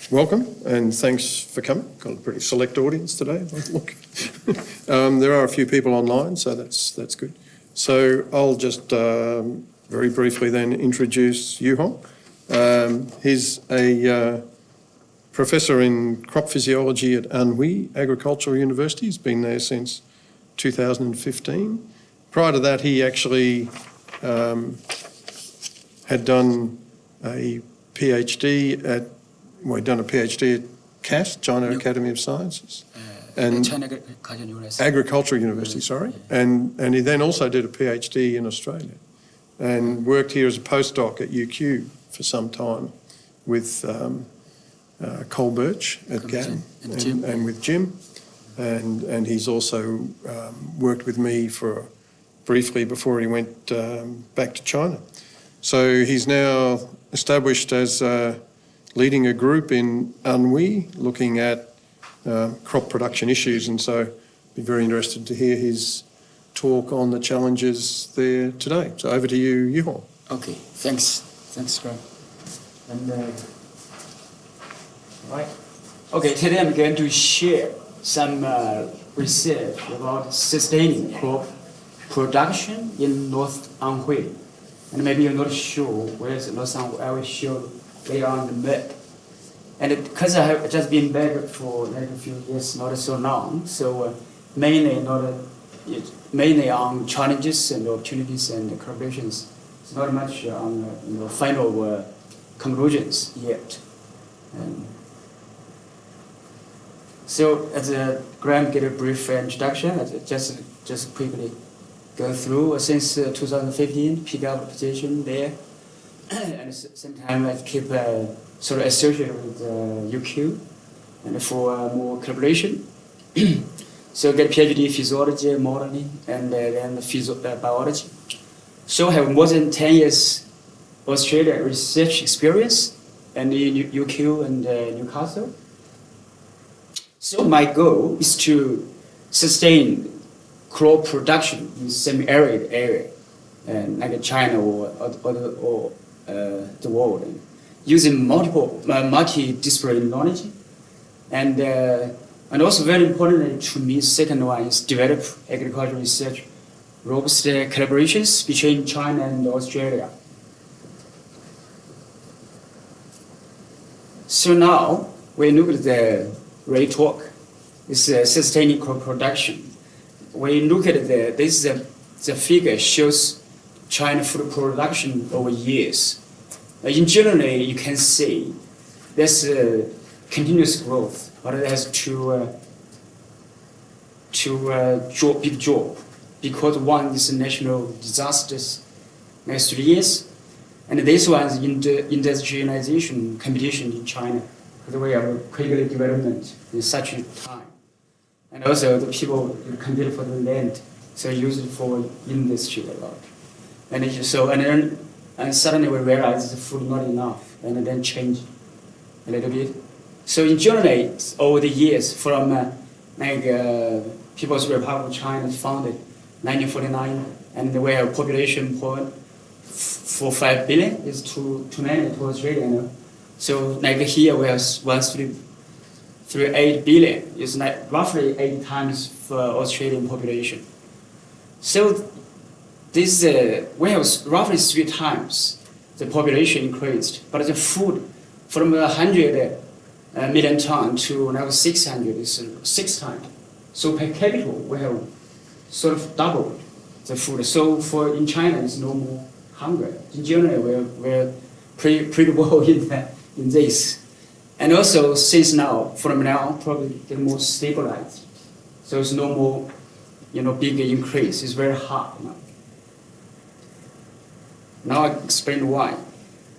welcome and thanks for coming. Got a pretty select audience today. Look, there are a few people online, so that's good. So I'll just very briefly then introduce Youhong. He's a professor in crop physiology at Anhui Agricultural University. He's been there since 2015. Prior to that, he actually had done a PhD at, well, he'd done a PhD at CAS, China Academy of Sciences. And China Agricultural University, sorry. And he then also did a PhD in Australia and worked here as a postdoc at UQ for some time with Cole Birch at GAN and with Jim. And he's also worked with me for briefly before he went back to China. So he's now established as leading a group in Anhui looking at crop production issues, and so I'd be very interested to hear his talk on the challenges there today. So over to you, Youhong. Okay, thanks, Graham. And right. Okay, today I'm going to share some research about sustaining crop production in North Anhui. And maybe you're not sure where is North Anhui. I will show later on the map. And because I have just been back for like a few years, not so long, so mainly on challenges and opportunities and collaborations. It's not much on final conclusions yet. So as Graham gave a brief introduction, just quickly go through since 2015, pick up a position there, and at the same time I keep sort of associated with UQ, and for more collaboration. So get PhD physiology, modeling, and then biology. So I have more than 10 years Australia research experience, and in UQ and Newcastle. So my goal is to sustain crop production in semi-arid area, like China or the world, using multidisciplinary knowledge, and also very importantly to me, second one is develop agricultural research, robust collaborations between China and Australia. So now we look at the rate talk. It's sustaining crop production. When you look at the figure shows China food production over years. In general, you can see there's a continuous growth, but it has big drop because one is national disasters next 3 years, and this one is industrialization competition in China because we have quickly development in such a time. And also the people compete for the land, so use it for industry a lot. And suddenly we realize the food not enough, and then change a little bit. So in general, over the years, from People's Republic of China founded 1949, and we have population for 5 billion is too many to Australia. So like here we have 1.38 billion. It's like roughly 8 times for Australian population. So this we have roughly 3 times the population increased, but the food from 100 million ton to now 600 is 6 times. So per capita we have sort of doubled the food. So in China it's no more hunger. In general we're pretty well in this. And also since now, from now probably get more stabilized. So it's no more big increase. It's very hard now. Now I explain why.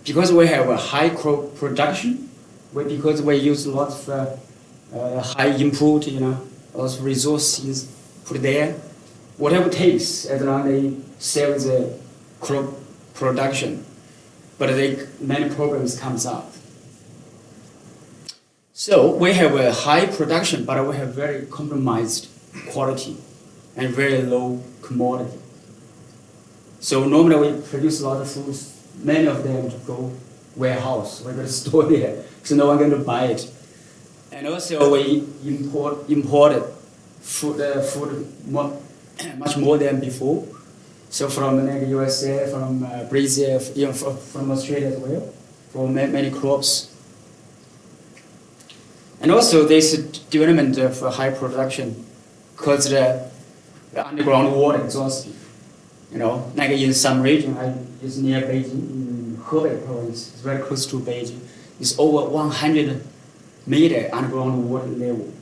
Because we have a high crop production, because we use a lot of high input, lots of resources put there. Whatever it takes, as long as they sell the crop production, but many problems comes up. So we have a high production, but we have very compromised quality and very low commodity. So normally we produce a lot of foods, many of them to go warehouse, we're going to store there. so no one going to buy it. And also we imported food much more than before. So from like USA, from Brazil, even from Australia as well, for many crops. And also this development of high production caused the underground water exhaustion. You know, like in some region, it's near Beijing, in Huaibei province, it's very close to Beijing. It's over 100 meter underground water level.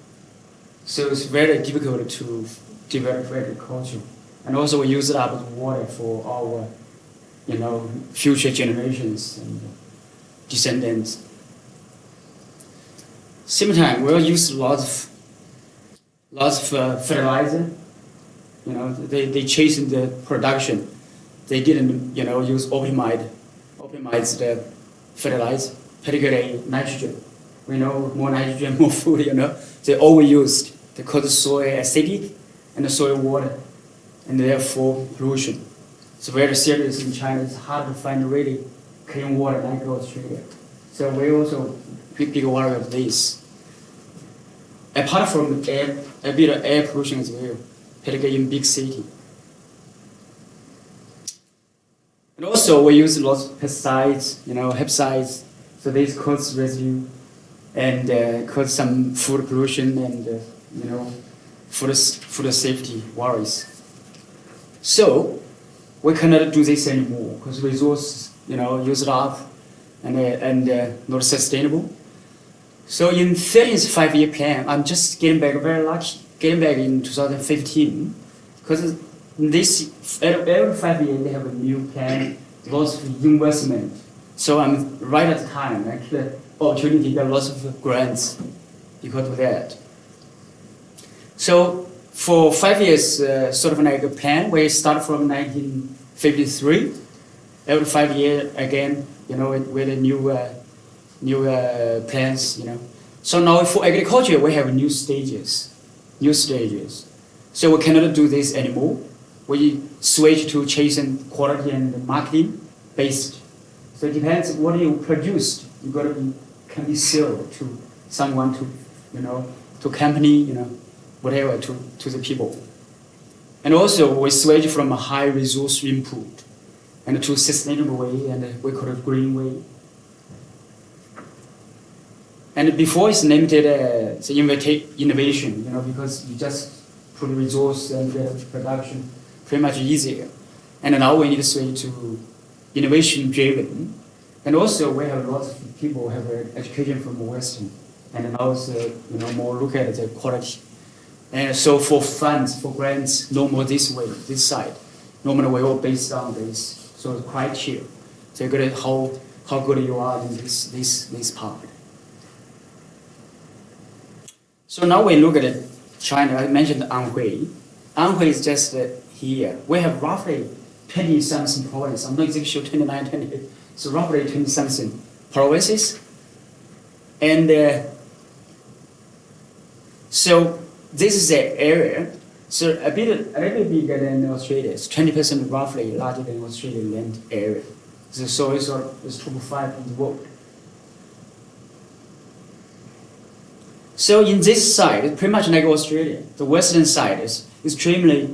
So it's very difficult to develop agriculture. And also we use up water for our, you know, future generations and descendants. Same time, we'll use lots of fertilizer. You know, they chasing the production. They didn't, you know, use optimized the fertilizer, particularly nitrogen. We know more nitrogen, more food, you know. They overused. They cause the soil acidic and the soil water, and therefore pollution. It's very serious in China. It's hard to find really clean water like Australia. So we also big worry of this. Apart from a bit of air pollution as well, particularly in big city. And also we use lots of pesticides, you know, herbicides. So this cause residue and cause some food pollution and you know, food safety worries. So we cannot do this anymore because resources, you know, used up and not sustainable. So in 13th five-year plan, I'm just getting back, very lucky, getting back in 2015, because this every 5 years they have a new plan, lots of investment. So I'm right at the time, actually, opportunity, there are lots of grants because of that. So for 5 years, sort of like a plan, we start from 1953, every 5 years again, you know, with a new plans, you know. So now for agriculture, we have new stages. So we cannot do this anymore. We switch to chasing quality and marketing based. So it depends what you produced. You can be sold to someone, to, you know, to company, you know, whatever, to the people. And also we switch from a high resource input and to sustainable way, and we call it green way. And before it's limited the innovation, you know, because you just put resource and production pretty much easier. And now we need to switch to innovation driven. And also we have lots of people have education from Western, and now it's you know, more look at the quality. And so for funds, for grants, no more this way, this side. Normally we all based on this. So it's criteria. So you get how good you are in this part. So now we look at China. I mentioned Anhui. Anhui is just here. We have roughly 20-something provinces. I'm not exactly sure, 29, 28. So roughly 20-something provinces. And so this is the area. So a little bigger than Australia. It's 20% roughly larger than Australian land area. So it's top 5 in the world. So in this side, it's pretty much like Australia. The western side is extremely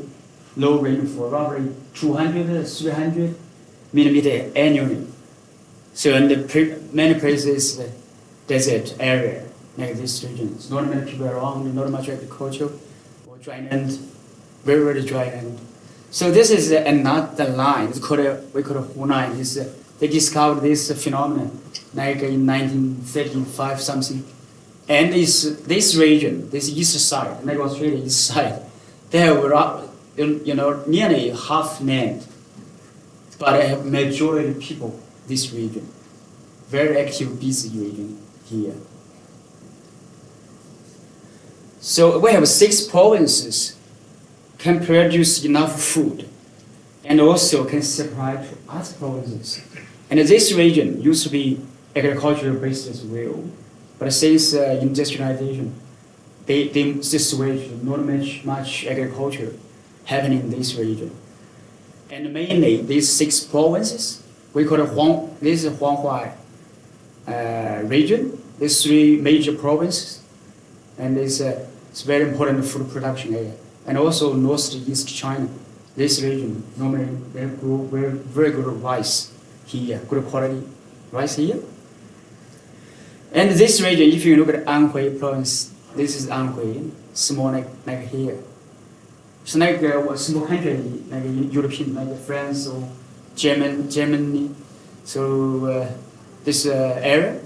low rainfall, roughly 200, 300 millimeter annually. So in many places, the desert area, like this region. Not many people around, not much agriculture, or dry land, very, very dry land. So this is another line. It's called we call it Hunan. They discovered this phenomenon like in 1935 something. And this region, this east side, like Australia east side, they have, you know, nearly half land, but I have majority of people this region, very active, busy region here. So we have 6 provinces can produce enough food, and also can supply to other provinces. And this region used to be agricultural based as well. But since industrialization, they switch, not much agriculture happening in this region. And mainly these 6 provinces, we call it this is Huaibei region, There's 3 major provinces, and it's very important food production area. And also northeast China, this region, normally they grow very good rice here, good quality rice here. And this region, if you look at Anhui province, this is Anhui, small like here. It's like a small country, like European, like France or Germany. So this area.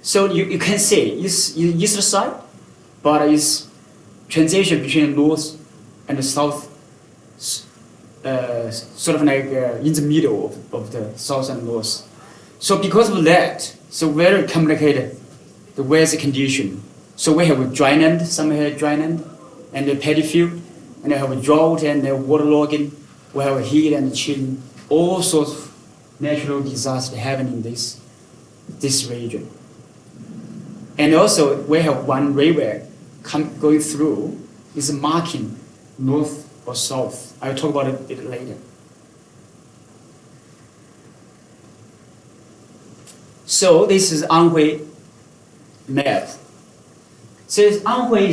So you can say it's east side, but it's transition between north and the south, sort of like in the middle of the south and north. So because of that, so very complicated the weather condition. So we have a dryland, some have dryland, and a paddy field, and we have a drought and a waterlogging. We have heat and chilling, all sorts of natural disasters happening in this region. And also we have one river going through, is marking north or south. I'll talk about it a bit later. So this is Anhui map. So Anhui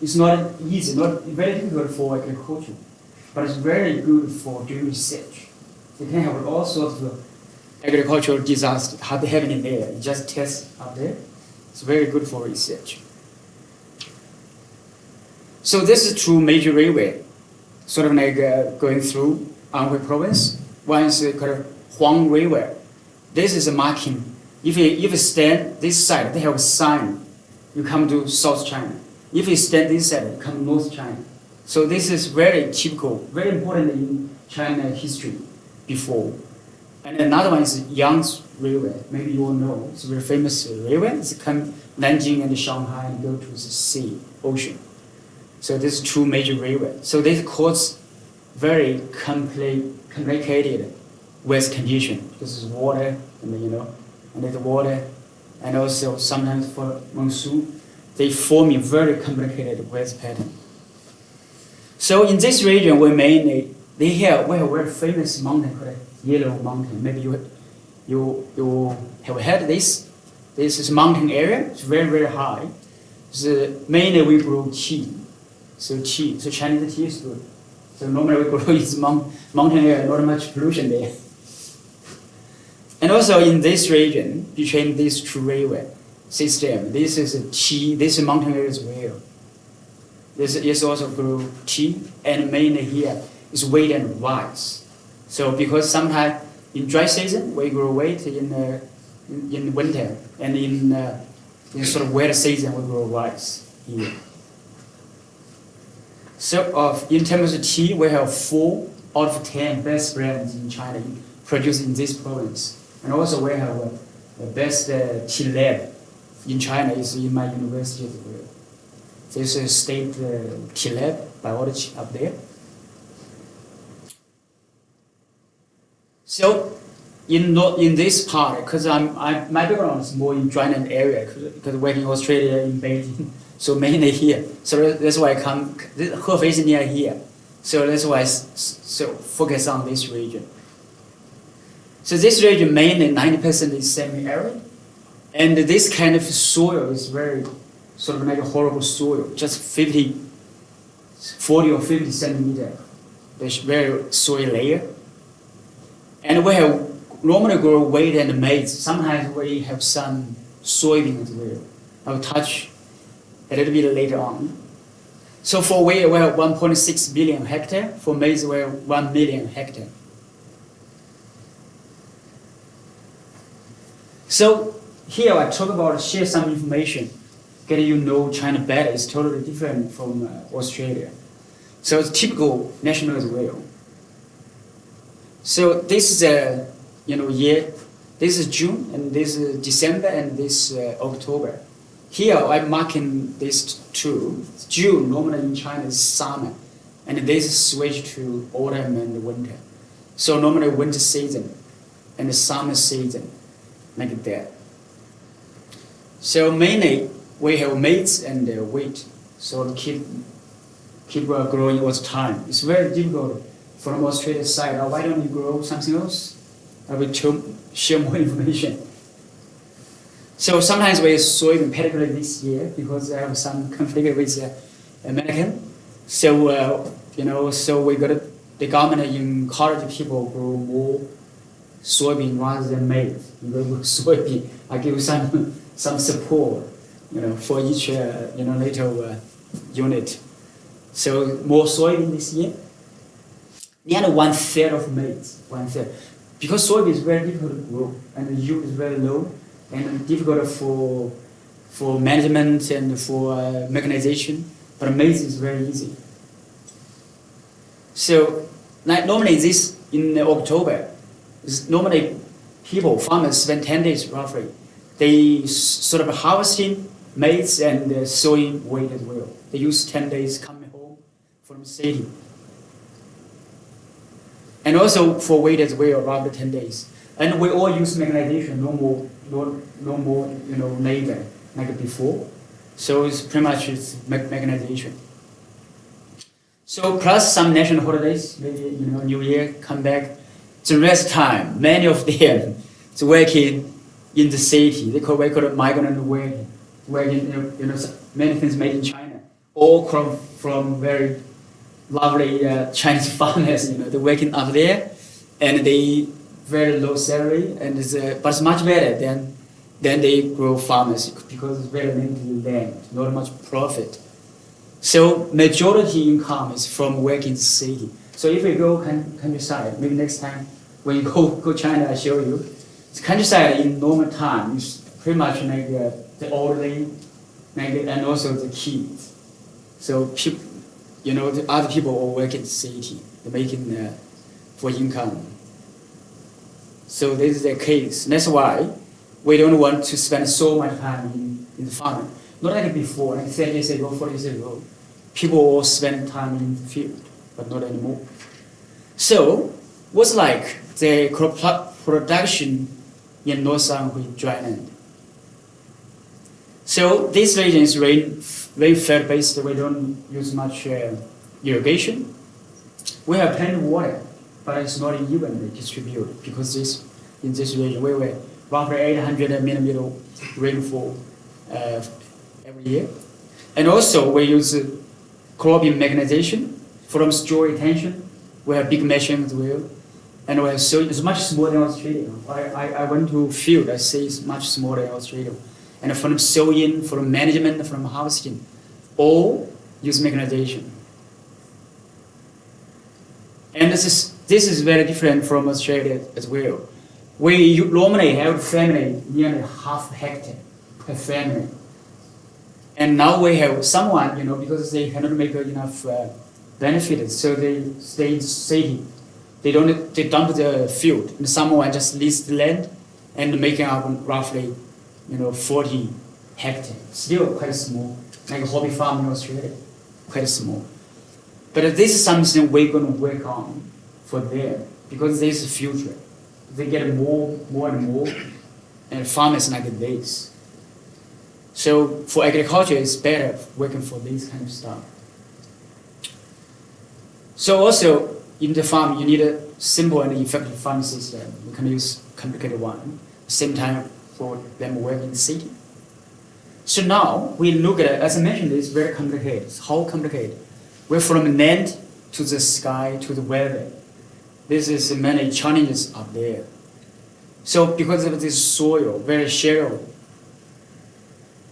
is not easy, not very difficult for agriculture, but it's very good for doing research. You can have all sorts of agricultural disasters happening there. You just test up there. It's very good for research. So this is 2 major railway, sort of like going through Anhui province. One is called Huang River. This is a marking. If you stand this side, they have a sign. You come to South China. If you stand this side, you come North China. So this is very typical, very important in China history before. And another one is Yangtze Railway. Maybe you all know. It's a very famous railway. It's come Nanjing and Shanghai and go to the sea, ocean. So these 2 major railways. So this cause very complicated weather condition. This is water, and the water, and also sometimes for monsoon, they form a very complicated weather pattern. So in this region, we have a very famous mountain called Yellow Mountain. Maybe you have heard this. This is mountain area. It's very, very high. Mainly we grow tea. So Chinese tea is good. So normally we grow in mountain area, not much pollution there. And also in this region, between these 2 railway system, this is tea. This is mountain area as well. This is also grow tea, and mainly here is wheat and rice. So because sometimes in dry season we grow wheat in winter, and in sort of wet season we grow rice here. So in terms of tea, we have 4 out of 10 best brands in China produced in this province, and also we have the best tea lab in China is in my university as well. This is state tea lab, biology up there. So in this part, because my background is more in dryland area, because working in Australia in Beijing, so mainly here. So that's why I come. Hefei is near here, so that's why I focus on this region. So this region mainly 90% is semi-arid, and this kind of soil is very sort of like a horrible soil, just 40 or 50 centimeter. There's very soil layer. And we have normally grow wheat and maize. Sometimes we have some soybean as well. I'll touch a little bit later on. So for wheat, we have 1.6 billion hectare. For maize, we have 1 million hectare. So here I talk about, share some information, getting you know China better. It's totally different from Australia. So it's typical national as well. So this is a year. This is June, and this is December, and this October. Here I'm marking these 2. June normally in China is summer, and this switch to autumn and winter. So normally winter season and the summer season, like that. So mainly we have maize and wheat. So to keep growing all the time. It's very difficult from Australia side. Why don't you grow something else? I will share more information. So sometimes we soybean, particularly this year, because I have some conflict with American. So so we got the government encourage people grow more soybean rather than maize. Soybean, I give some support, for each little unit. So more soybean this year. The other 1/3 of maize, 1/3, because soybean is very difficult to grow and the yield is very low and difficult for management and for mechanization. But maize is very easy. So normally this in October, normally farmers spend 10 days roughly. They sort of harvesting maize and sowing wheat as well. They use 10 days coming home from the city. And also for wheat as well, around 10 days. And we all use mechanization, no more labor like before. So it's pretty much mechanization. So plus some national holidays, maybe New Year, come back. The rest time, many of them is working in the city. We call it migrant working. Many things made in China, all from very lovely Chinese farmers. They're working up there, and they very low salary, but it's much better than they grow farmers because it's very limited land, not much profit. So majority income is from work in the city. So if you go countryside, maybe next time when you go China, I show you. The countryside in normal time is pretty much like the elderly, and also the kids. So the other people all work in the city. They're making for income. So this is the case. That's why we don't want to spend so much time in the farming. Not like before, like 30 years ago, 40 years ago. People all spend time in the field, but not anymore. So, what's like the crop production in North Anhui dryland? So this region is rainfall based. We don't use much irrigation. We have plenty of water, but it's not evenly distributed because in this region we were roughly 800 millimeter rainfall every year. And also we use cropping mechanization from straw retention. We have big machines as well. And we have it's much smaller than Australia. I went to field, I see it's much smaller than Australia. And from sowing, from management, from harvesting, all use mechanization. And this is very different from Australia as well. We normally have a family nearly half hectare per family. And now we have someone, because they cannot make enough benefit, so they stay in the city. They dump the field, and someone just leases the land and making up roughly, 40 hectares. Still quite small, like a hobby farm in Australia, quite small. But this is something we're going to work on for them because this is the future. They get more and more, and farmers like this. So for agriculture, it's better working for this kind of stuff. So also in the farm, you need a simple and effective farming system. You can use complicated one. At the same time, for them working in the city. So now we look at it, as I mentioned, it's very complicated. How complicated? We're from land to the sky to the weather. This is many challenges up there. So because of this soil, very shallow.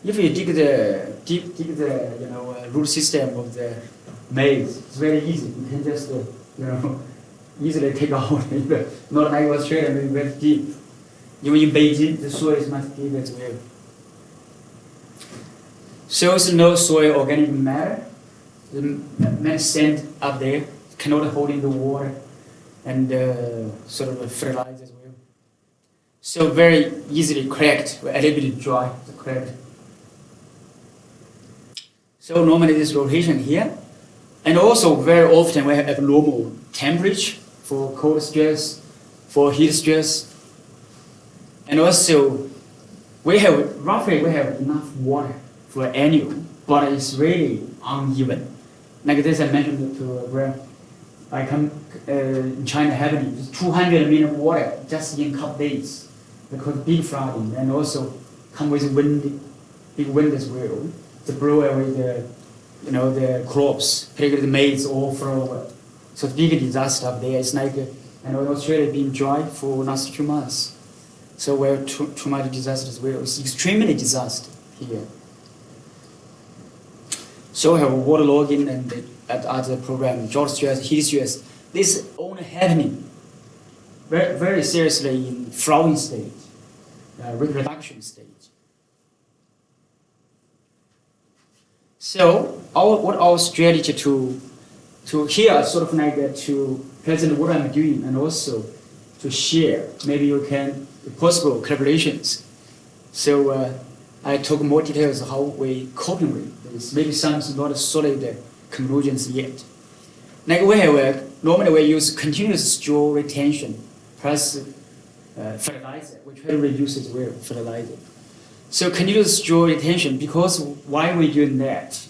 If you dig the root system of the maize, it's very easy. You can just easily take out. Not like Australia, maybe very deep. Even in Beijing, the soil is much deeper as well. So it's no soil organic matter. The sand up there cannot hold in the water and sort of fertilize as well. So very easily cracked, a little bit dry, cracked. So normally this rotation here, and also very often we have abnormal temperature for cold stress, for heat stress, and also we have enough water for annual, but it's really uneven. Like this, I mentioned to Graham. I come in China having 200 million water just in a couple days because big flooding, and also come with big wind as well, to blow away the crops, particularly the maize or flour. So the big disaster up there. It's like, Australia being dry for last 2 months. So we're too much disaster as well. It's extremely disaster here. So we have waterlogging and at other program, drought stress, heat stress. This is only happening very, very seriously in flowering stage, reproduction stage. So what our strategy to here sort of like to present what I'm doing and also to share. Maybe you can possible collaborations. So I talk more details how we coping with this. Maybe some not solid conclusions yet. Like we have normally we use continuous straw retention plus fertilizer. We try to reduce it with fertilizer. So continuous straw retention, because why we doing that?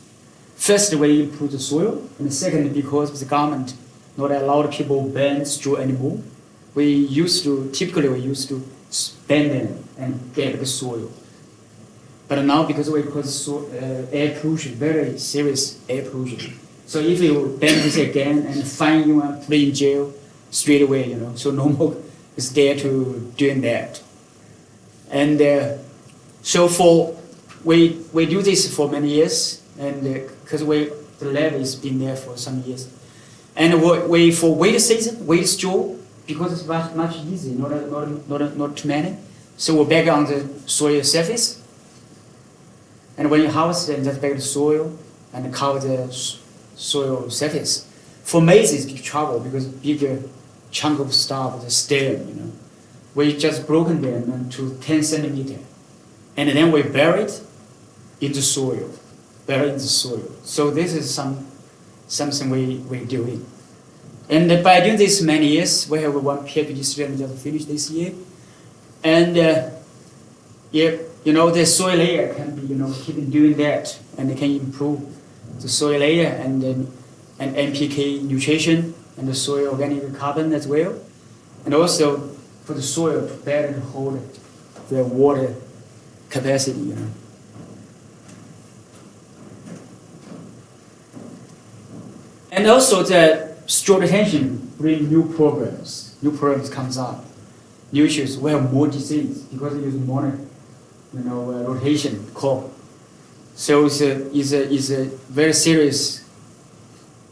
First, we improve the soil, and second, because the government not allow people burn straw anymore. Typically we used to burn them and get the soil. But now because we cause air pollution, very serious air pollution. So if you burn this again and fine you and put in jail straight away, so no more is there to doing that. And so we do this for many years, and because the lab has been there for some years, and we for wait season, wait straw, because it's much easier, not too many. So we're back on the soil surface, and when you harvest, then just back the soil and cover the soil surface. For maize, it's big trouble because bigger chunk of stuff, the stem, we just broken them to 10 centimeter. And then we bury it in the soil, So this is something we're doing. And by doing this many years, we have one PhD student just finished this year. And the soil layer can be, keep doing that, and it can improve the soil layer and NPK nutrition and the soil organic carbon as well. And also for the soil to better hold the water capacity, And also the straw retention bring new problems. New problems comes up. New issues. We have more disease because we use more, rotation crop. So it's a very serious.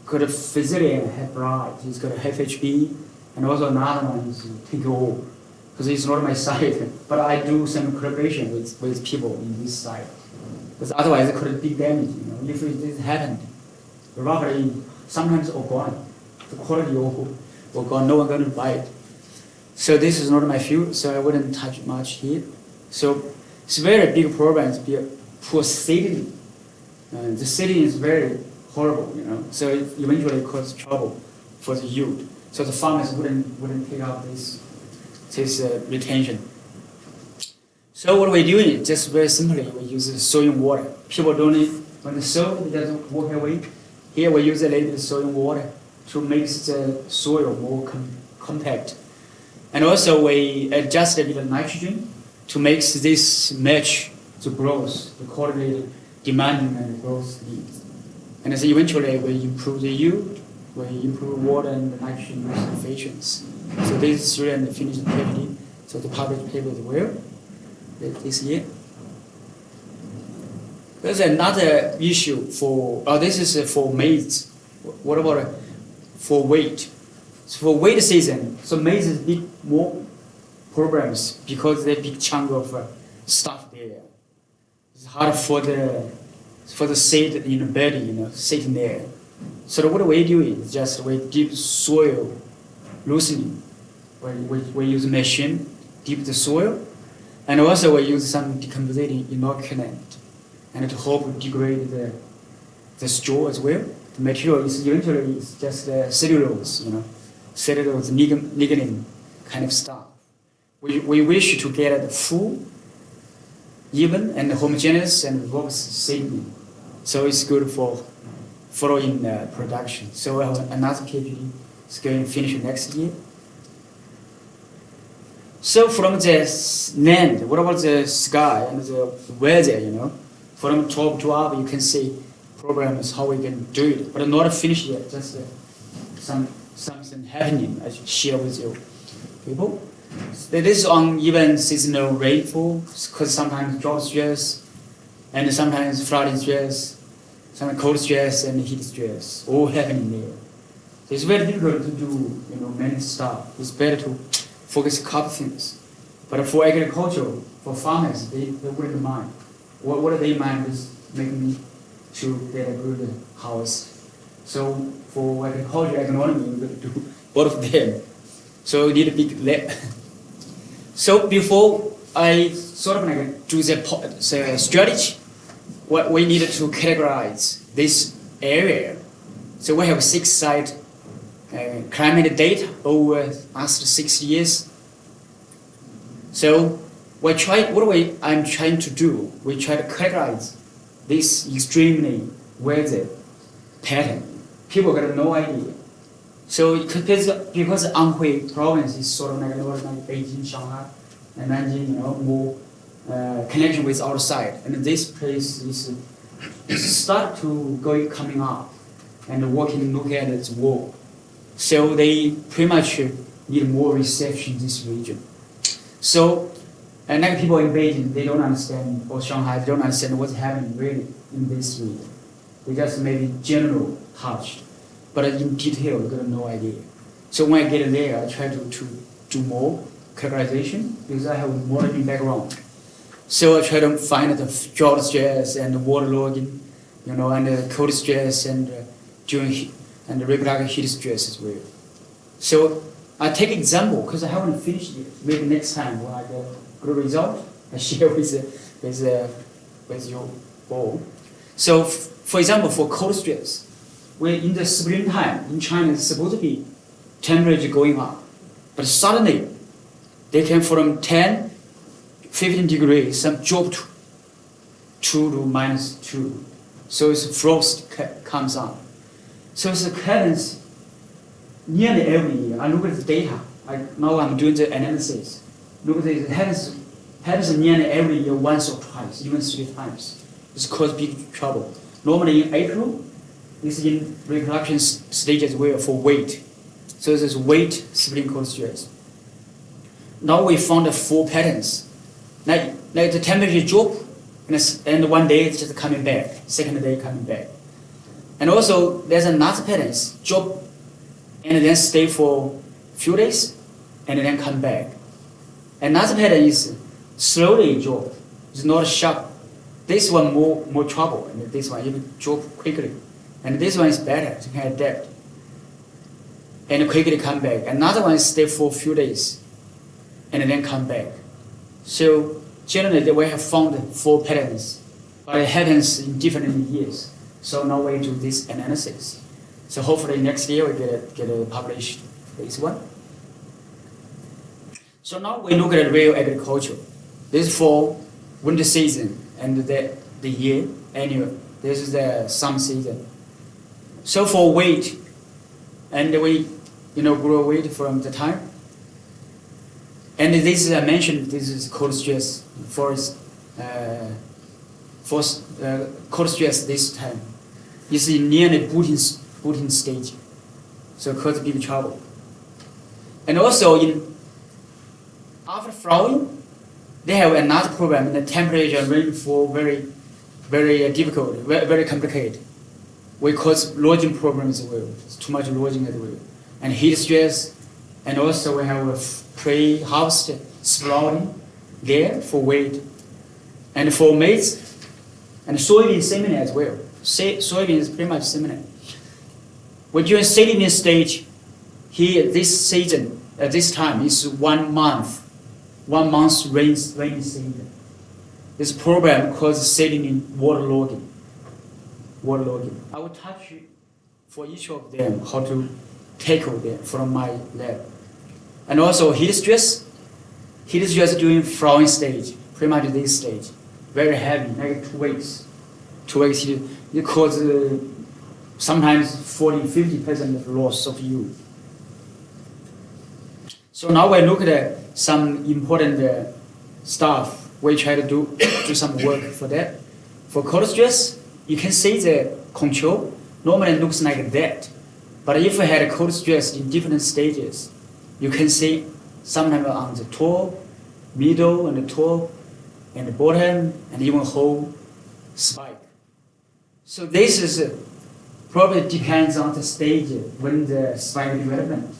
Got a Brazilian hybrid. He's got a FHB, and also another one is TKO. Because it's not my site, but I do some collaboration with people in this site. Because otherwise it could be damage. If it happened, the rubber sometimes organic, the quality organic, no one going to buy it. So this is not my field, so I wouldn't touch much here. So it's very big problem. It's poor seeding. The seeding is very horrible, So it eventually causes trouble for the yield. So the farmers wouldn't take out this retention. So what we're doing, just very simply, we use sowing water. People don't need, when they sow, it doesn't walk away. Here we use a little bit of sowing water to make the soil more compact. And also we adjust a bit of nitrogen to make this match the growth, the coordinated demanding and growth needs. And as eventually we improve the yield, we improve water and the nitrogen use efficiency. So this student finished the PhD, so the published paper as well this year. There's another issue this is for maize. What about for wheat? So for wheat season, so maize is big more problems because there's a big chunk of stuff there. It's hard for the seed in the body, sitting there. So what we do is just we deep soil loosening. We use a machine, deep the soil, and also we use some decompositing inoculant, and to help degrade the straw as well. The material is eventually just cellulose, cellulose lignin kind of stuff. We wish to get a full, even and homogeneous and robust seedling, so it's good for following production. So another PhD is going to finish next year. So from the land, what about the sky and the weather, you know? From top to up, you can see programs how we can do it, but not finished yet. Just something happening. I should share with you people. This is on even seasonal rainfall, because sometimes drought stress, and sometimes flooding stress, some cold stress and heat stress, all happening there. So it's very difficult to do, you know, many stuff. It's better to focus a couple things. But for agriculture, for farmers, they wouldn't mind. What they mind is making me to get a good house. So for agriculture, agronomy, we're going to do both of them. So we need a big lab. So before I sort of like do the strategy, what we needed to categorize this area. So we have 6 site climate data over last 6 years. So I'm trying to do, we try to categorize this extremely weather pattern. People got no idea. So because Anhui province is sort of like Beijing, Shanghai, and Nanjing, you know, more connection with outside, and this place is start to coming up and working, look at its work. So they pretty much need more research in this region. So, and like people in Beijing, they don't understand, or Shanghai, they don't understand what's happening really in this region. They just maybe general touched, but in detail, they got no idea. So when I get there, I try to do more characterization because I have a modeling background. So I try to find the drought stress and the waterlogging, you know, and the cold stress and and the regular heat stress as well. So I take example because I haven't finished it. Maybe next time when I get good result, I share with you all. So for example, for cold stress, when in the springtime in China it's supposed to be temperature going up, but suddenly they can from 10, 15 degrees, some drop to 2 to -2. So it's frost comes on. So it's happens nearly every year. I look at the data. Now I'm doing the analysis. Look at it. It happens nearly every year, once or twice, even 3 times. It's caused big trouble. Normally in April, it's in reproduction stage as well for weight. So this is weight spring cold stress. Now we found 4 patterns. Like the temperature drop, and one day it's just coming back, second day coming back. And also there's another pattern, drop and then stay for a few days and then come back. Another pattern is slowly drop, it's not sharp. This one more trouble, and this one even drop quickly. And this one is better, you can adapt and quickly come back. Another one is stay for a few days and then come back. So generally we have found 4 patterns, but it happens in different years. So now we do this analysis. So hopefully next year we get a published this one. So now we look at real agriculture. This is for winter season and the year annual. This is the summer season. So for weight, and we grow weight from the time. And this is I mentioned. This is cold stress for cold stress this time. It's in nearly booting stage, so cause big trouble. And also after flowering, they have another problem. And the temperature rainfall very difficult, very complicated. We cause lodging problems as well. It's too much lodging as well, and heat stress, and also we have a pre-harvest sprouting there for weight, and for maize and soybean similar as well. Soybean is pretty much similar. When during seedling stage, here this season at this time is 1 month rainy season. This problem causes seedling waterlogging. I will touch for each of them how to tackle them from my lab. And also heat stress during flowering stage, pretty much this stage, very heavy, like 2 weeks. 2 weeks heat, it causes sometimes 40-50% of loss of yield. So now we look at some important stuff. We try to do some work for that. For cold stress, you can see the control normally looks like that. But if we had a cold stress in different stages, you can see sometimes on the top, middle, and the top, and the bottom, and even whole spike. So this is probably depends on the stage when the spike development.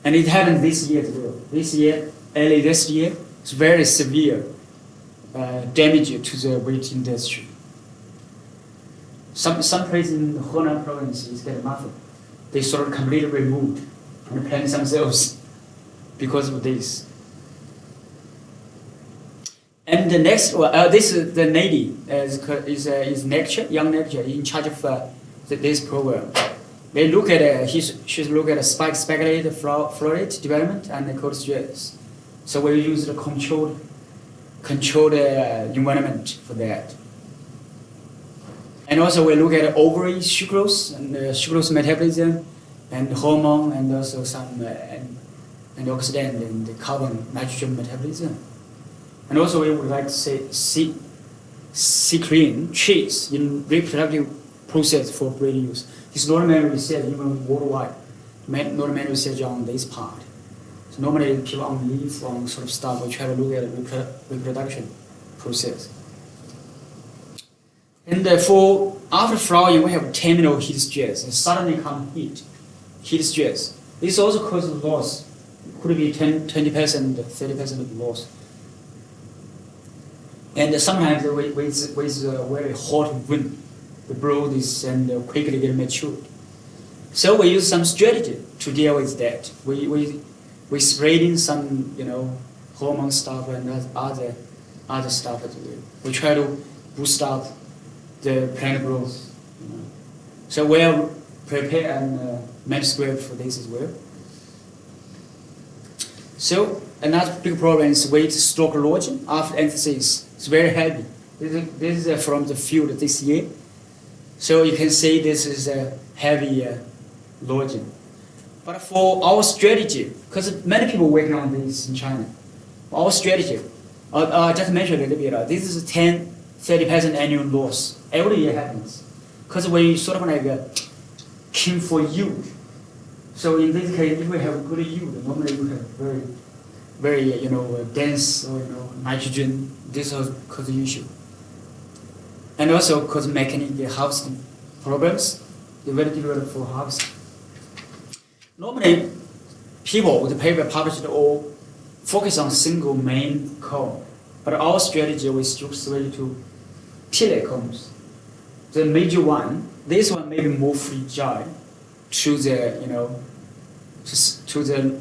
And it happened this year too. Early this year, it's very severe damage to the wheat industry. Some places in the Hunan province is getting nothing. They sort of completely removed and plant themselves because of this. And the next one, this is the lady is lecturer, young lecturer in charge of this program. They look at she's look at spike speculated florid development and the cold stress. So we use the controlled environment for that. And also we look at ovary sucrose and sucrose metabolism and hormone and also some antioxidant and the carbon nitrogen metabolism. And also we would like to say secrete traits in reproductive process for breeding use. This not many research even worldwide, not many research on this part. So normally people on leaf on sort of stuff we try to look at the reproduction process. And for after flowering, we have terminal heat stress. And suddenly come heat stress. This also causes loss. It could be 20%, 30% of loss. And sometimes with very hot wind, the blow this and quickly get matured. So we use some strategy to deal with that. We spreading some hormone stuff and other stuff as well. We try to boost up the plant growth. So we are prepared and manuscript for this as well. So another big problem is weight stroke lodging after anthesis. It's very heavy. This is from the field this year. So you can see this is a heavy lodging. But for our strategy, because many people working on this in China, our strategy, I just mentioned a little bit, this is 10-30% annual loss. Every year happens. Because we sort of like keen for yield. So in this case, if we have good yield, normally we have very dense nitrogen. This will cause the issue. And also cause mechanical housing problems. They're very difficult for housing. Normally, people with the paper published all focus on single main comb, but our strategy we switch to pillar combs. The major one, this one may be more fragile to the to the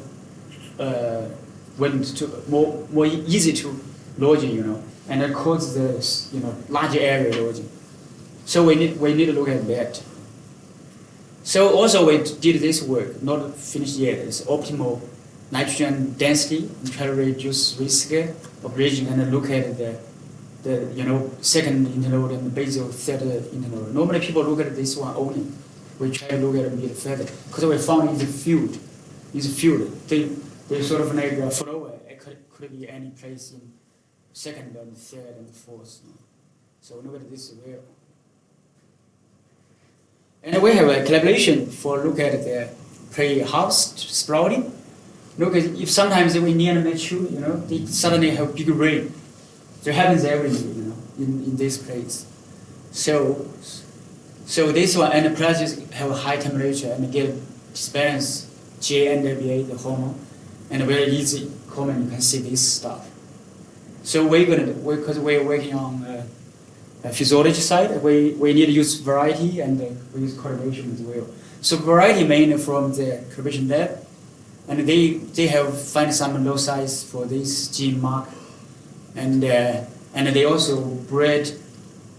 wind, to more easy to lodging, and it causes the larger area lodging. So we need to look at that. So also we did this work, not finished yet. It's optimal nitrogen density and try to reduce risk of bleaching and look at the second internode and the basal third internode. Normally people look at this one only. We try to look at it a bit further because we found in the field, they sort of like a flower. It could be any place in second and third and fourth. So look at this as well. And we have a collaboration for look at the pre-harvest sprouting. Look at if sometimes we near mature, they suddenly have big rain. It happens every year, in this place. So this one and the plants have a high temperature and get disbalance J and WA, the hormone, and very easy common. You can see this stuff. So because we're working on physiology side, we need to use variety and we use correlation as well. So variety mainly from the correlation lab, and they have find some low size for this gene mark, and they also bred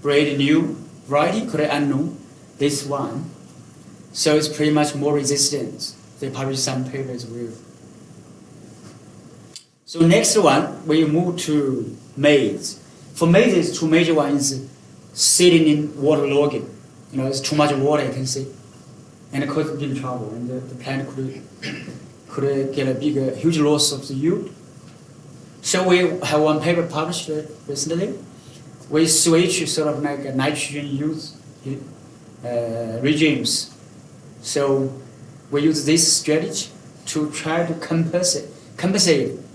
new variety called Anhui, this one. So it's pretty much more resistant. They publish some papers with. So next one, we move to maize. For maize, there's two major ones. Sitting in water logging, it's too much water you can see, and it causes big trouble, and the plant could get a huge loss of the yield. So we have one paper published recently. We switch sort of like a nitrogen use regimes. So we use this strategy to try to compensate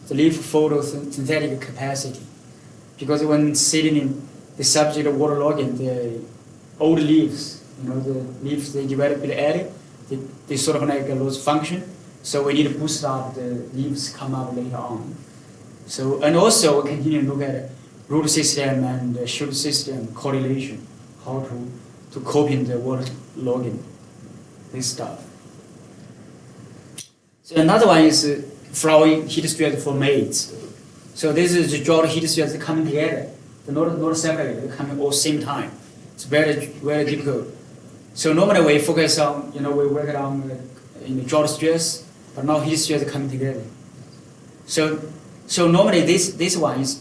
the leaf photosynthetic capacity. Because when sitting in the subject of waterlogging, the old leaves, the leaves they develop a bit early, they sort of like lose function. So we need to boost up the leaves come up later on. So, and also we continue to look at root system and shoot system correlation, how to cope in the waterlogging, this stuff. So another one is flowering heat stress for maize. So this is the drought heat stress coming together. The not separately, they coming all same time. It's very, very difficult. So normally we focus on, we work on in the drought stress, but now heat stress coming together. So normally this one is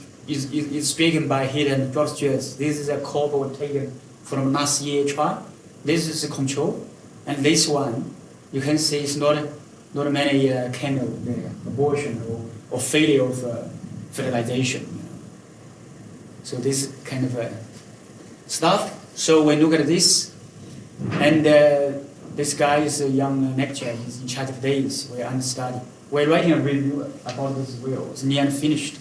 stricken by heat and drought stress. This is a cobalt taken from last year trial. This is the control, and this one you can see it's not many chemical abortion or failure of fertilization. So this kind of stuff. So we look at this, and this guy is a young lecturer. He's in charge of days. We understudy. We're writing a review about this wheel. It's nearly finished.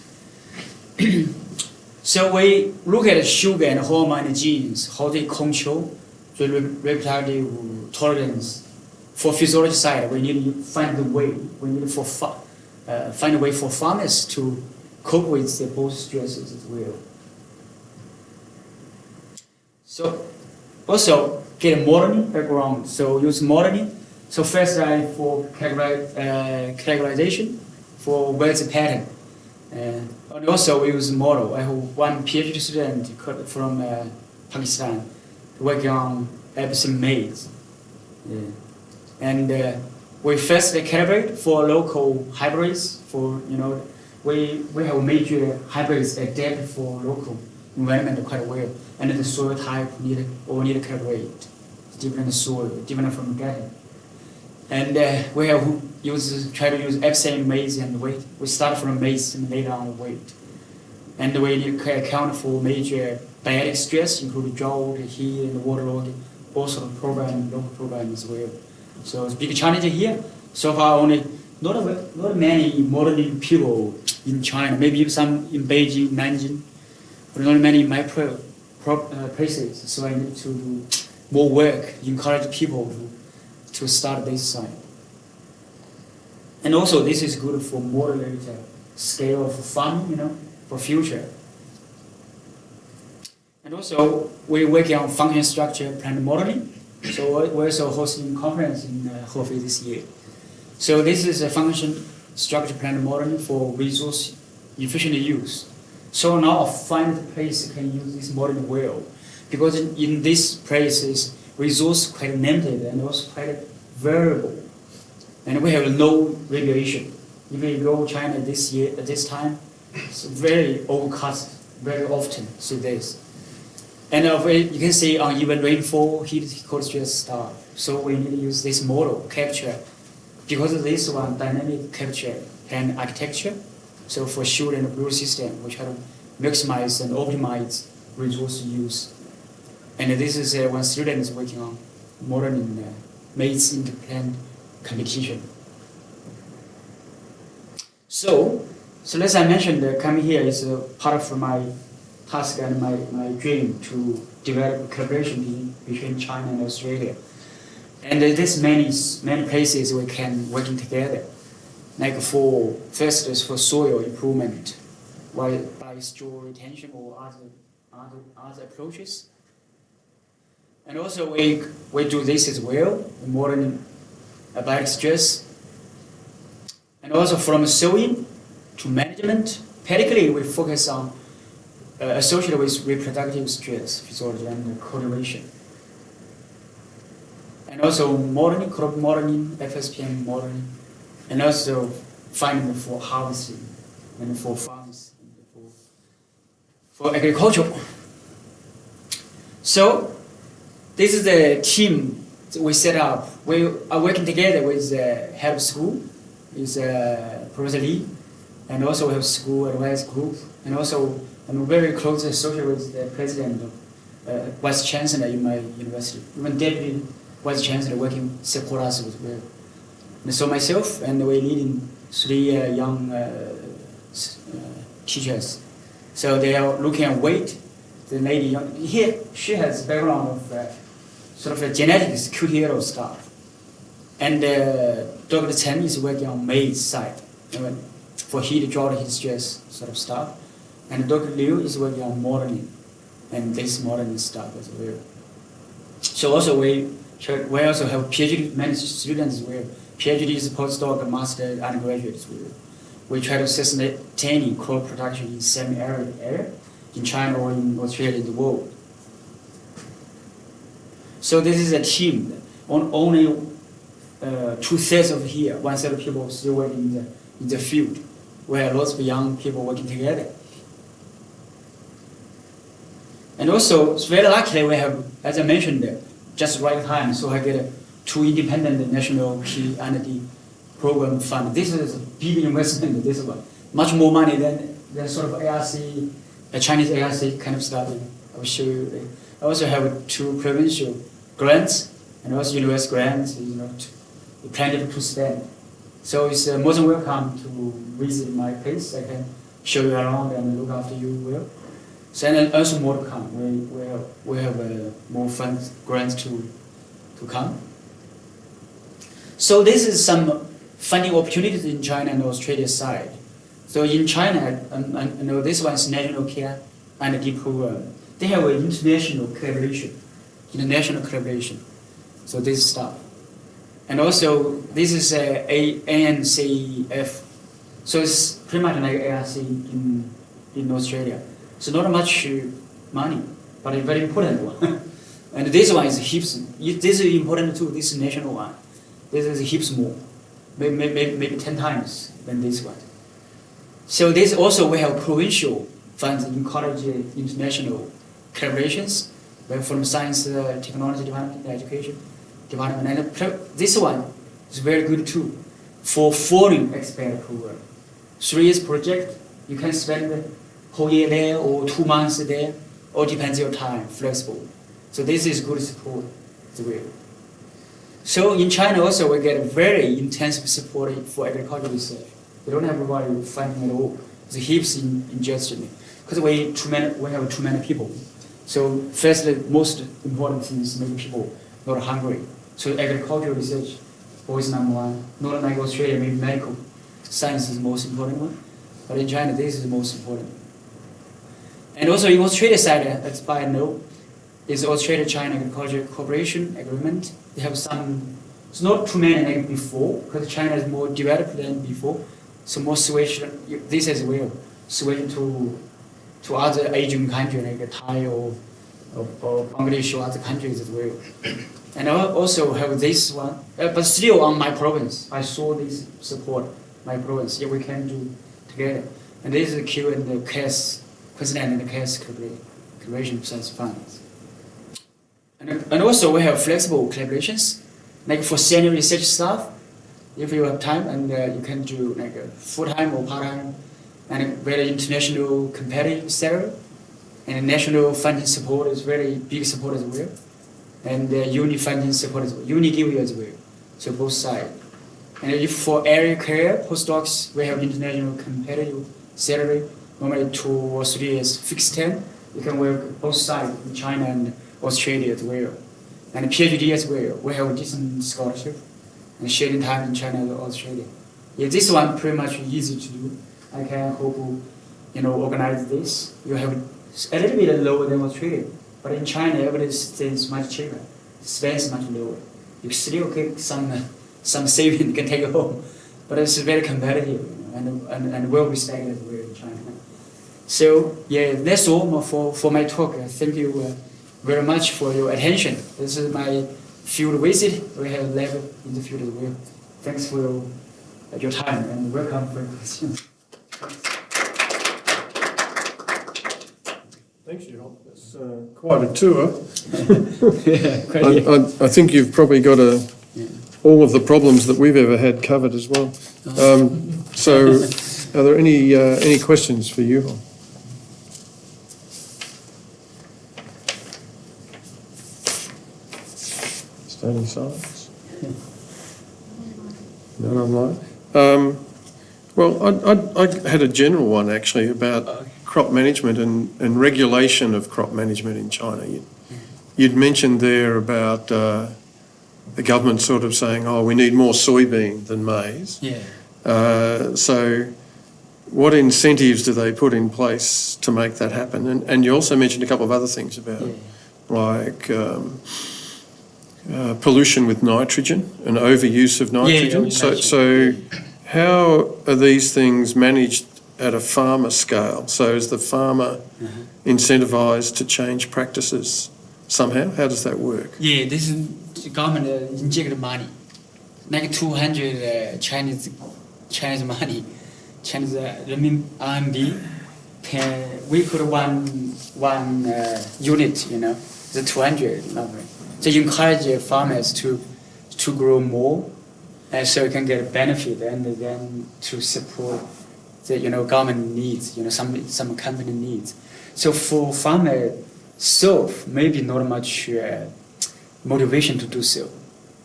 So we look at sugar and hormone genes, how they control the reproductive tolerance. For physiology side, we need to find a way. We need to find a way for farmers to cope with the both stresses as well. So also get a modeling background. So use modeling. So first for characterization for wealth pattern. And also we use model. I have one PhD student from Pakistan working on Epsom maize. And we first calibrate for local hybrids. For we have major hybrids adapted for local environment quite well, and the soil type need to calibrate. Different soil, different from garden. And we have try to use Epsom maize and weight. We start from maize and later on weight. And we need to account for major biotic stress, including drought, heat, and waterlogging. Also local program as well. So it's a big challenge here. So far, only not many modeling people in China. Maybe some in Beijing, Nanjing, but not many in my places. So I need to do more work, encourage people to start this side. And also, this is good for moderate scale of farming, for future. And also, we're working on function structure plant modeling. So we're also hosting a conference in Huaibei this year. So this is a function structure plant modeling for resource efficient use. So now find the place can use this modeling well, because in this place is resource quite limited and also quite variable, and we have low radiation. If we go China this year at this time, it's very overcast very often. See this. And you can see uneven rainfall, heat, cold stress stuff. So we need to use this model capture, because of this one dynamic capture and architecture. So for shoot and blue system, we try to maximize and optimize resource use. And this is one student is working on modeling maize interplant competition. So as I mentioned, coming here is a part of my task and my dream to develop collaboration between China and Australia. And there's many places we can working together. Like first is for soil improvement, by straw retention or other approaches. And also we do this as well, modeling abiotic stress. And also from sowing to management, particularly we focus on associated with reproductive stress, physiology, and cultivation. And also modeling, crop modeling, FSPM modeling, and also finding for harvesting and for farms, and for agriculture. So this is the team we set up. We are working together with the head of school is Professor Lee, and also we have school advice group, and also I'm very close associated with the president, vice chancellor in my university, even deputy vice chancellor working support us with well. And so myself and we're leading 3 young teachers. So they are looking at weight. The lady here, she has background of sort of a genetics, QTL stuff. And Dr. Chang is working on maize side, for heat, drought, heat stress sort of stuff. And Dr. Liu is working on modeling, and this modeling stuff as well. So also we also have PhD managed students as well. PhD is postdoc, master, undergraduate as well. We try to sustain crop production in semi-arid area, in China or in Australia, in the world. So this is a team. Only 2/3 of here, 1/3 of people still working in the field, where lots of young people working together. And also, it's very lucky we have, as I mentioned, just right time, so I get 2 independent national P&D program fund. This is a big investment, this one. Much more money than sort of ARC, a Chinese ARC kind of stuff. I will show you. I also have 2 provincial grants and also US grants, planted to spend. So it's more than welcome to visit my place. I can show you around and look after you well. So and also more to come. We have more funds, grants to come. So this is some funding opportunities in China and Australia side. So in China, I know this one is National Care and D program. They have an international collaboration, So this stuff. And also, this is ANCF. So it's pretty much like ARC in Australia. So not much money, but a very important one. And this one is heaps. This is important too. This is national one. This is heaps more, maybe 10 times than this one. So this also we have provincial funds in college international collaborations. We have from science, technology department, education department, and this one is very good too for foreign expat program. 3 years project, you can spend the whole year there or 2 months there, or depends your time, flexible. So this is good support as well. So in China also we get very intensive support for agricultural research. We don't have everybody funding at all. There's heaps in Germany because we have too many people. So first, most important thing is making people not hungry. So agricultural research always #1. Not like Australia, maybe medical science is the most important one. But in China, this is the most important. And also in Australia side, as I know, is Australia-China Agriculture Cooperation Agreement. They have some, it's not too many like before, because China is more developed than before. So more switch, this as well, switch to other Asian countries like Thai or Bangladesh or other countries as well. And I also have this one, but still on my province. I saw this support, my province. Yeah, we can do together. And this is the Q and the CAS, Queensland and the CAS collaboration science funds. And also we have flexible collaborations, like for senior research staff. If you have time, and you can do like a full-time or part-time, and a very international competitive salary, and national funding support is very big support as well, and uni funding support as well. Uni give you as well, so both sides. And if for area career postdocs, we have international competitive salary, normally 2 or 3 years fixed term. You can work both sides in China and Australia as well, and PhD as well. We have a decent scholarship and sharing time in China and Australia. Yeah, this one pretty much easy to do. I can hope organize this. You have a little bit lower than Australia, but in China everything is much cheaper. Expense much lower. You still get some saving you can take home, but it's very competitive and well respected as well in China. So yeah, that's all for my talk. Thank you very much for your attention. This is my field visit. We have lab in the field as well. Thanks for your time and welcome for your questions. Thanks, Youhong. That's quite a tour. Yeah, I think you've probably got all of the problems that we've ever had covered as well. So, are there any questions for Youhong? Standing silence. None online. Well, I had a general one actually about crop management and regulation of crop management in China. You'd mentioned there about the government sort of saying, oh, we need more soybean than maize. Yeah. So what incentives do they put in place to make that happen? And you also mentioned a couple of other things about like pollution with nitrogen and overuse of nitrogen. So how are these things managed at a farmer scale? So is the farmer incentivised to change practices somehow? How does that work? Yeah, this is the government inject money, like 200 Chinese money, Chinese RMB. We put one unit, you know, the 200 number. So you encourage farmers to grow more, so you can get benefit, and then to support the government needs, some company needs. So for farmer self, maybe not much motivation to do so,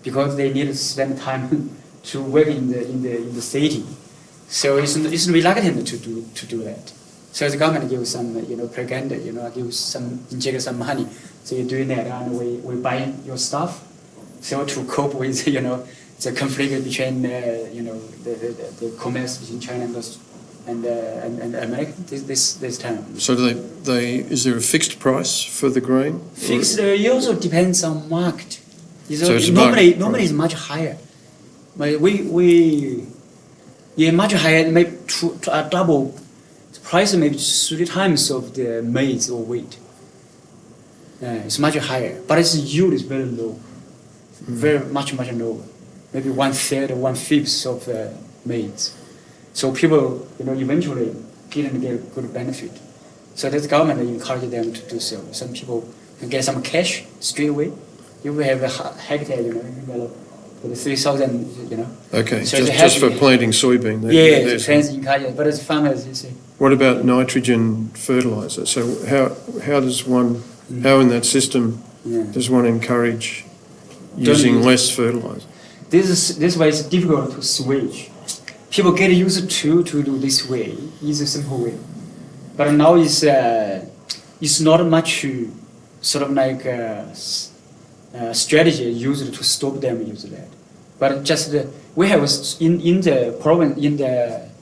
because they need to spend time to work in the city. So it's reluctant to do that. So the government gives some propaganda, inject some money. So you're doing that, and we buy your stuff. So to cope with the conflict between the commerce between China and America this time. So is there a fixed price for the grain? Fixed. It also depends on market. So it's normally market, it's much higher. But we much higher, maybe double the price, maybe 3 times of the maize or wheat. It's much higher, but its yield is very low, very much lower. Maybe 1/3 or 1/5 of maize. So people, eventually didn't get good benefit. So the government encouraged them to do so. Some people can get some cash straight away. You will have a hectare, you for the 3,000, Okay, so just for planting soybean. It's encouraged, but as farmers, you see. What about nitrogen fertiliser? So how does one, how in that system does one encourage using less fertiliser? This way is difficult to switch. People get used to do this way. It's a simple way, but now it's not much sort of like strategy used to stop them use that. But just we have in the province, in the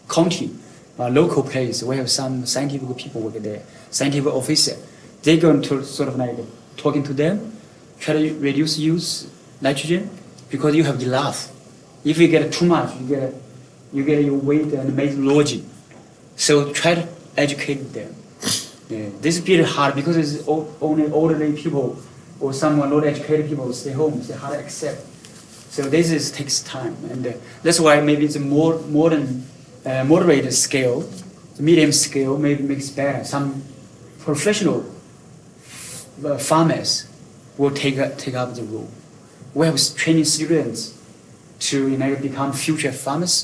county, local place, we have some scientific people work there, scientific officer. They're going to sort of like talking to them, try to reduce use nitrogen, because you have enough. If you get too much, you get your weight and make lodging. So try to educate them. This is pretty hard because it's only elderly people or someone not educated people stay home. It's hard to accept. So this takes time, and that's why maybe it's a more modern, moderate scale, the medium scale maybe makes better. Some professional farmers will take up the role. We have training students to become future farmers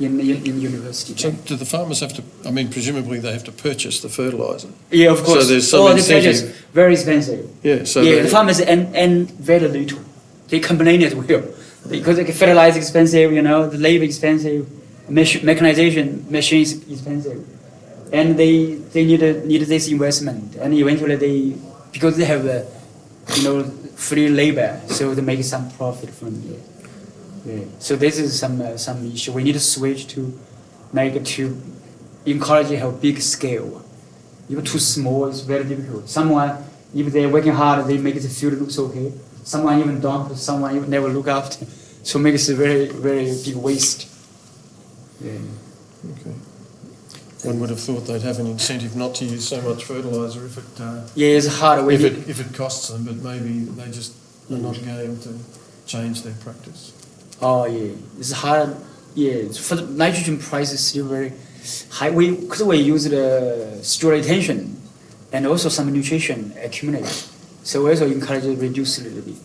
in university. So do the farmers have to, presumably they have to purchase the fertiliser? Yeah, of course. So there's some incentive. Very expensive. Yeah, so the farmers and very little. They complain as well. Because the fertilizer is expensive, the labor expensive, mechanization machines expensive. And they need this investment. And eventually because they have free labor, so they make some profit from it. Yeah. So this is some issue. We need to switch to encourage a big scale. If too small, it's very difficult. Someone, if they're working hard, they make the field looks okay. Someone even dump, someone even never look after. So makes a very, very big waste. Yeah. Okay. One would have thought they'd have an incentive not to use so much fertiliser if it. It's hard. If it costs them, but maybe they just are not going to change their practice. Oh yeah, it's hard. Yeah, for the nitrogen price is still very high. Because we use the store retention and also some nutrition accumulate. So we also encourage to reduce a little bit.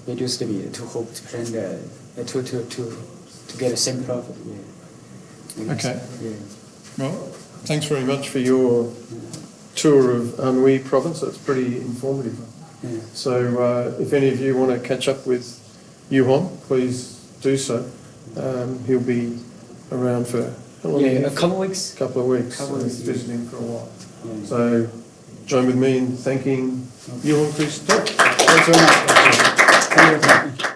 reduce the meat to hope to plan to get a same profit. Yeah. Okay. Yeah. Well, thanks very much for your tour of Anhui province. That's pretty informative. Yeah. So if any of you want to catch up with Youhong, please do so. He'll be around for how long? Yeah, a couple of weeks. Couple of weeks. Couple of weeks, He's visiting for a while. Yeah. So join with me in thanking Youhong for his talk. Thanks very much. Thank you.